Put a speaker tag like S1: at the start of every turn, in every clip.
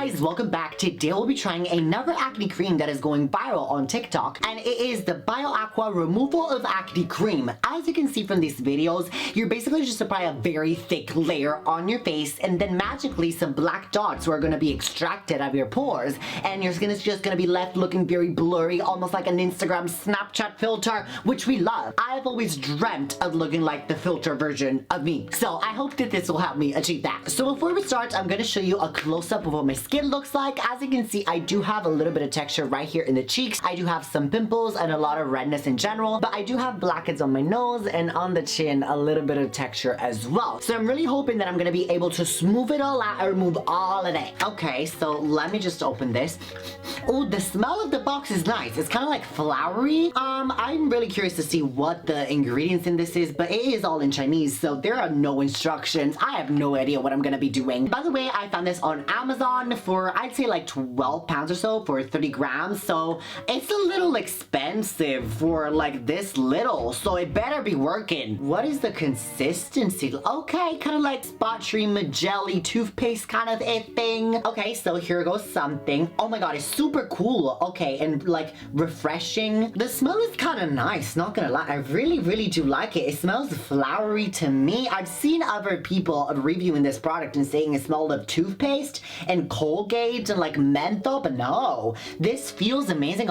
S1: guys, welcome back. Today we'll be trying another acne cream that is going viral on TikTok, and it is the BioAQUA Removal of Acne Cream. As you can see from these videos, you're basically just apply a very thick layer on your face, and then magically some black dots are going to be extracted out of your pores, and your skin is just going to be left looking very blurry, almost like an Instagram Snapchat filter, which we love. I've always dreamt of looking like the filter version of me, so I hope that this will help me achieve that. So before we start, I'm going to show you a close-up of what my skin looks like. As you can see, I do have a little bit of texture right here in the cheeks. I do have some pimples and a lot of redness in general, but I do have blackheads on my nose and on the chin, a little bit of texture as well. So I'm really hoping that I'm gonna be able to smooth it all out and remove all of it. Okay, so let me just open this. Oh, the smell of the box is nice. It's kind of like flowery. I'm really curious to see what the ingredients in this is, but it is all in Chinese, so there are no instructions. I have no idea what I'm gonna be doing. By the way, I found this on Amazon for, I'd say like 12 pounds or so for 30 grams, so it's a little expensive for like this little, so it better be working. What is the consistency? Okay, kind of like spot cream jelly toothpaste kind of a thing. Okay, so here goes something. Oh my god, it's super cool. Okay, and like refreshing. The smell is kind of nice, not gonna lie. I really do like it. It smells flowery to me. I've seen other people reviewing this product and saying it smelled of toothpaste and Colgate and like menthol, but no, this feels amazing.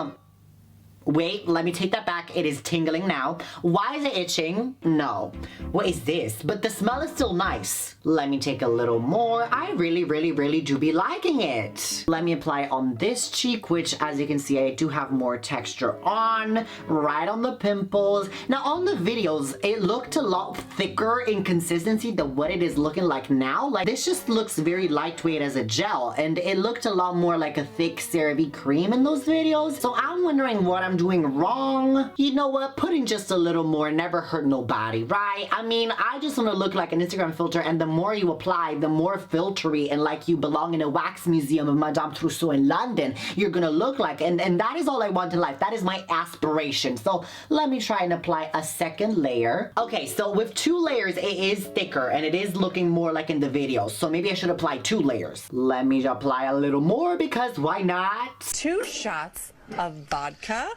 S1: Wait, let me take that back. It is tingling now. Why is it itching? No. What is this? But the smell is still nice. Let me take a little more. I really do be liking it. Let me apply on this cheek, which as you can see, I do have more texture on, right on the pimples. Now on the videos, it looked a lot thicker in consistency than what it is looking like now. Like this just looks very lightweight as a gel, and it looked a lot more like a thick CeraVe cream in those videos. So I'm wondering what I'm doing wrong. You know what? Putting just a little more never hurt nobody, right? I mean, I just want to look like an Instagram filter, and the more you apply, the more filtery and like you belong in a wax museum of Madame Trousseau in London you're gonna look like, and that is all I want in life. That is my aspiration. So let me try and apply a second layer. Okay, so with 2 layers, it is thicker and it is looking more like in the video, so maybe I should apply 2 layers. Let me apply a little more because why not?
S2: 2 shots of vodka.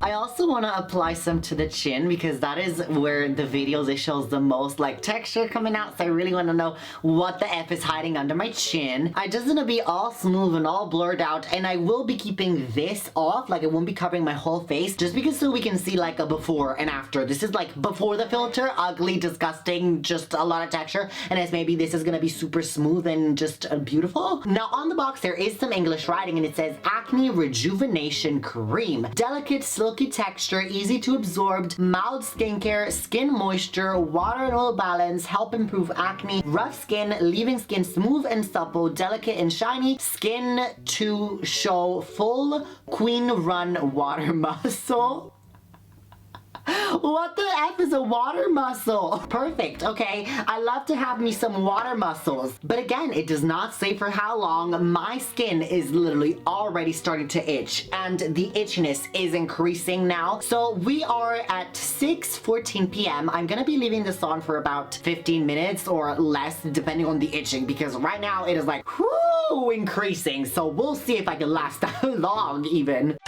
S1: I also want to apply some to the chin because that is where the videos it shows the most like texture coming out, so I really want to know what the F is hiding under my chin. I just want to be all smooth and all blurred out, and I will be keeping this off, like it won't be covering my whole face, just because so we can see like a before and after. This is like before the filter, ugly, disgusting, just a lot of texture, and as maybe this is gonna be super smooth and just beautiful. Now on the box there is some English writing and it says Acne Rejuvenation Cream. Delicate silky texture, easy to absorb, mild skincare, skin moisture, water and oil balance, help improve acne, rough skin, leaving skin smooth and supple, delicate and shiny, skin to show full queen run water muscle. What the F is a water muscle? Perfect, okay. I love to have me some water muscles. But again, it does not say for how long. My skin is literally already starting to itch, and the itchiness is increasing now. So we are at 6:14 p.m. I'm gonna be leaving this on for about 15 minutes or less, depending on the itching, because right now it is like, whoo, increasing. So we'll see if I can last that long even.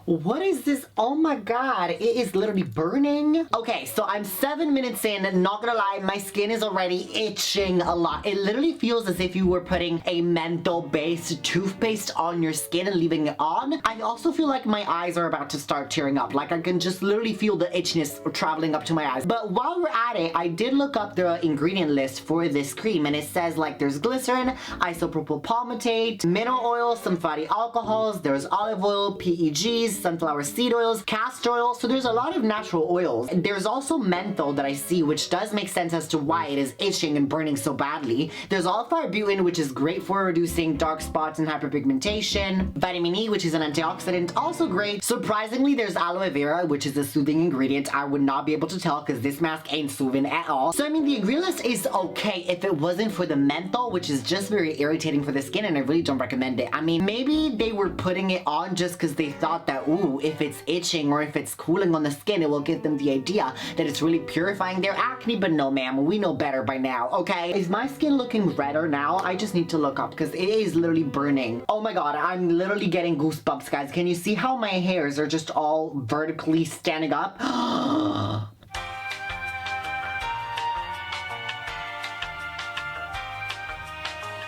S1: What is this? Oh my god, it is literally burning. Okay, so I'm 7 minutes in, not gonna lie, my skin is already itching a lot. It literally feels as if you were putting a menthol-based toothpaste on your skin and leaving it on. I also feel like my eyes are about to start tearing up. Like I can just literally feel the itchiness traveling up to my eyes. But while we're at it, I did look up the ingredient list for this cream, and it says like there's glycerin, isopropyl palmitate, mineral oil, some fatty alcohols, there's olive oil, PEGs, sunflower seed oils, castor oil, so there's a lot of natural oils. There's also menthol that I see, which does make sense as to why it is itching and burning so badly. There's alpha-arbutin, which is great for reducing dark spots and hyperpigmentation. Vitamin E, which is an antioxidant, also great. Surprisingly, there's aloe vera, which is a soothing ingredient. I would not be able to tell because this mask ain't soothing at all. So I mean, the ingredient list is okay if it wasn't for the menthol, which is just very irritating for the skin, and I really don't recommend it. I mean, maybe they were putting it on just because they thought that that, ooh, if it's itching or if it's cooling on the skin, it will give them the idea that it's really purifying their acne. But no, ma'am, we know better by now, okay? Is my skin looking redder now? I just need to look up because it is literally burning. Oh my god, I'm literally getting goosebumps, guys. Can you see how my hairs are just all vertically standing up?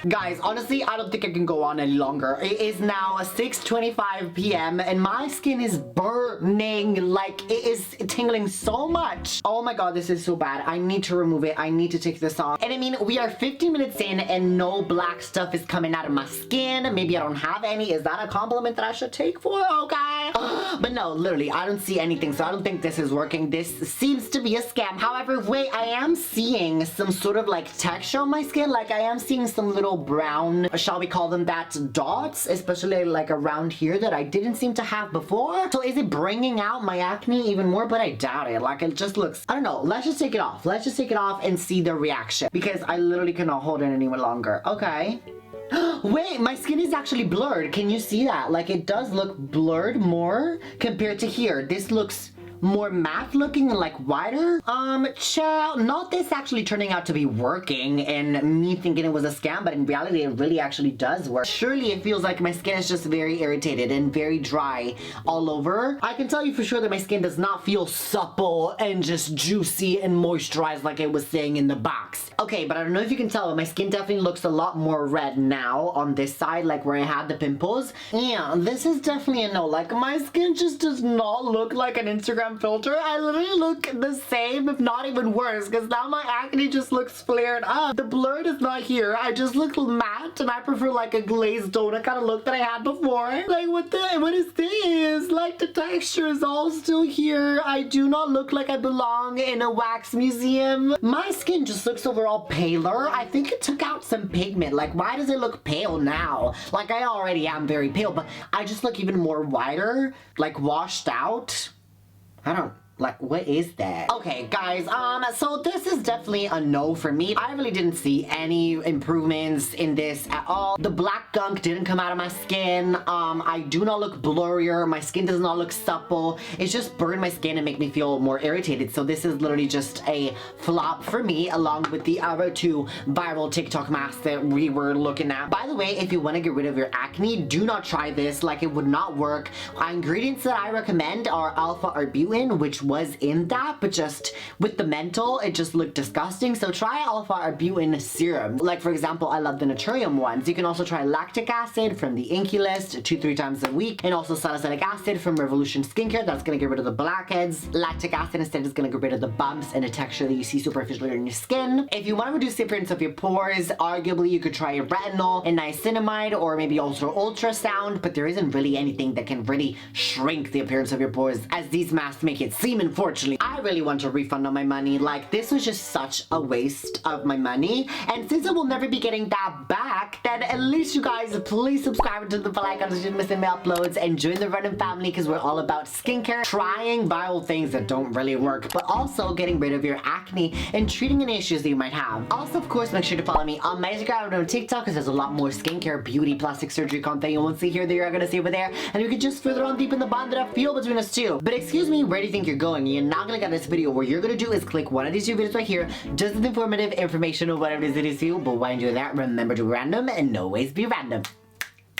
S1: Guys, honestly, I don't think I can go on any longer. It is now 6:25 p.m. and my skin is burning. Like, it is tingling so much. Oh my god, this is so bad. I need to remove it. I need to take this off. And I mean, we are 15 minutes in and no black stuff is coming out of my skin. Maybe I don't have any. Is that a compliment that I should take for? Okay. But no, literally, I don't see anything. So I don't think this is working. This seems to be a scam. However, wait, I am seeing some sort of like texture on my skin. Like, I am seeing some little brown, shall we call them that, dots, especially like around here that I didn't seem to have before. So is it bringing out my acne even more? But I doubt it. Like, it just looks, I don't know. Let's just take it off. Let's just take it off and see the reaction because I literally cannot hold it any longer. Okay. Wait, my skin is actually blurred. Can you see that? Like, it does look blurred more compared to here. This looks more matte looking and like wider. Child, not this actually turning out to be working and me thinking it was a scam, but in reality it really actually does work. Surely it feels like my skin is just very irritated and very dry all over. I can tell you for sure that my skin does not feel supple and just juicy and moisturized like it was saying in the box. Okay, but I don't know if you can tell, but my skin definitely looks a lot more red now on this side, like where I had the pimples. Yeah, this is definitely a no. Like, my skin just does not look like an Instagram filter. I literally look the same, if not even worse, because now my acne just looks flared up. The blur is not here. I just look matte, and I prefer like a glazed donut kind of look that I had before. Like, what is this? Like, the texture is all still here. I do not look like I belong in a wax museum. My skin just looks overall paler. I think it took out some pigment. Like, why does it look pale now? Like, I already am very pale, but I just look even more whiter, like washed out. I don't, like, what is that? Okay, guys, so this is definitely a no for me. I really didn't see any improvements in this at all. The black gunk didn't come out of my skin. I do not look blurrier. My skin does not look supple. It's just burned my skin and make me feel more irritated. So this is literally just a flop for me, along with the other two viral TikTok masks that we were looking at. By the way, if you want to get rid of your acne, do not try this. Like, it would not work. Ingredients that I recommend are alpha-arbutin, which was in that, but just with the menthol, it just looked disgusting. So try alpha-arbutin serum. Like, for example, I love the Naturium ones. You can also try lactic acid from the Inky List 2-3 times a week, and also salicylic acid from Revolution Skincare. That's gonna get rid of the blackheads. Lactic acid instead is gonna get rid of the bumps and the texture that you see superficially on your skin. If you want to reduce the appearance of your pores, arguably you could try retinol and niacinamide, or maybe also ultrasound, but there isn't really anything that can really shrink the appearance of your pores as these masks make it seem. Unfortunately, I really want a refund on my money. Like, this was just such a waste of my money, and since I will never be getting that back, then at least you guys please subscribe to the bell icon so you don't miss any uploads, and join the random family because we're all about skincare, trying viral things that don't really work, but also getting rid of your acne and treating any issues that you might have. Also, of course, make sure to follow me on my Instagram and on TikTok because there's a lot more skincare, beauty, plastic surgery content you won't see here that you're gonna see over there, and you can just further on deep in the bond that I feel between us two. But excuse me, where do you think you're going? You're not gonna get this video. What you're gonna do is click one of these two videos right here, just as informative information or whatever it is that is you, but while you do that, remember to be random and always be random.